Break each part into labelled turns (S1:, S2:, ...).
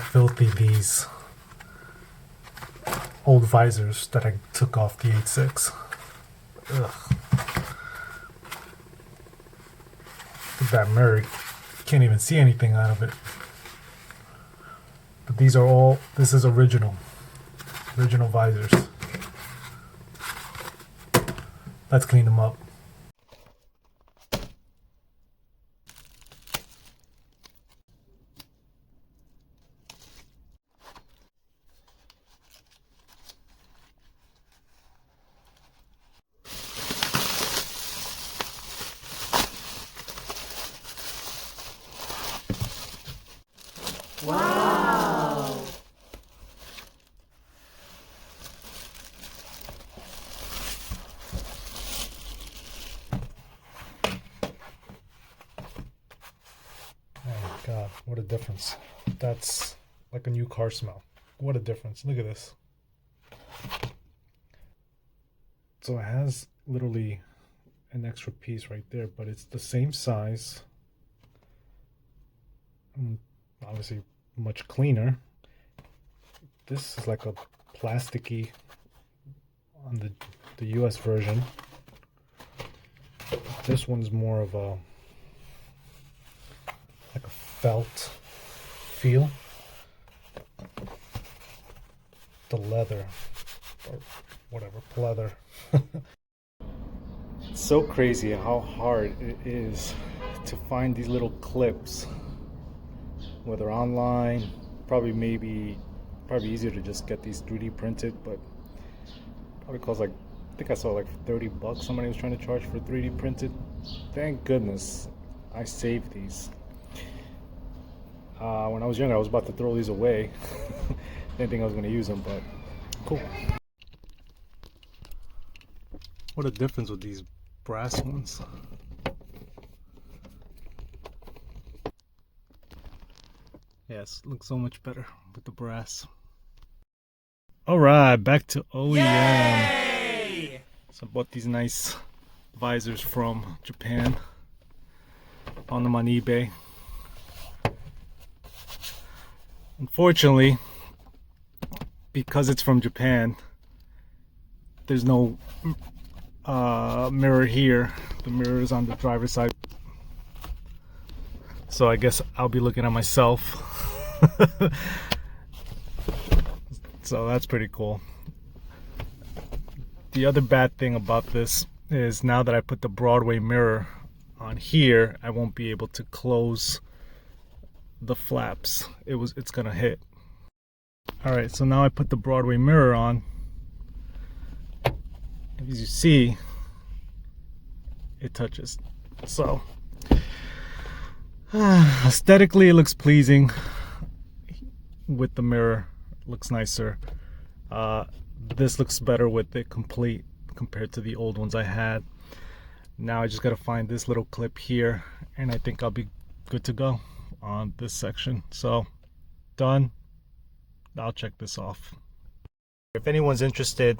S1: filthy these old visors that I took off the 86. Ugh. That mirror, you can't even see anything out of it. But these are all, this is original visors. Let's clean them up.
S2: Wow!
S1: Oh my God, what a difference. That's like a new car smell. What a difference. Look at this. So it has literally an extra piece right there, but it's the same size. Obviously much cleaner. This is like a plasticky on the US version. This one's more of a like a felt feel. The leather or whatever, pleather. It's so crazy how hard it is to find these little clips, whether online, probably easier to just get these 3D printed, but probably costs like, I think I saw like $30 somebody was trying to charge for 3D printed. Thank goodness I saved these. When I was younger I was about to throw these away. Didn't think I was going to use them, but cool. What a difference with these brass ones. Yes, looks so much better with the brass. Alright, back to OEM.
S2: Yay!
S1: So I bought these nice visors from Japan. Found them on eBay. Unfortunately, because it's from Japan, there's no mirror here. The mirror is on the driver's side. So I guess I'll be looking at myself. So that's pretty cool. The other bad thing about this is now that I put the Broadway mirror on here, I won't be able to close the flaps. It's gonna hit. Alright, so now I put the Broadway mirror on. As you see, it touches. So aesthetically it looks pleasing with the mirror. It looks nicer. This looks better with it complete compared to the old ones I had. Now I just gotta find this little clip here and I think I'll be good to go on this section. So done. I'll check this off. If anyone's interested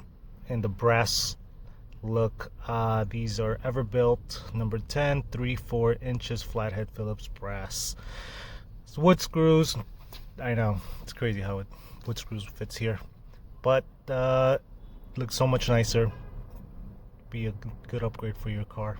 S1: in the brass look, these are Everbilt number 10 3/4 inches flathead Phillips brass. It's wood screws. I know it's crazy how wood screws fits here, but looks so much nicer. Be a good upgrade for your car.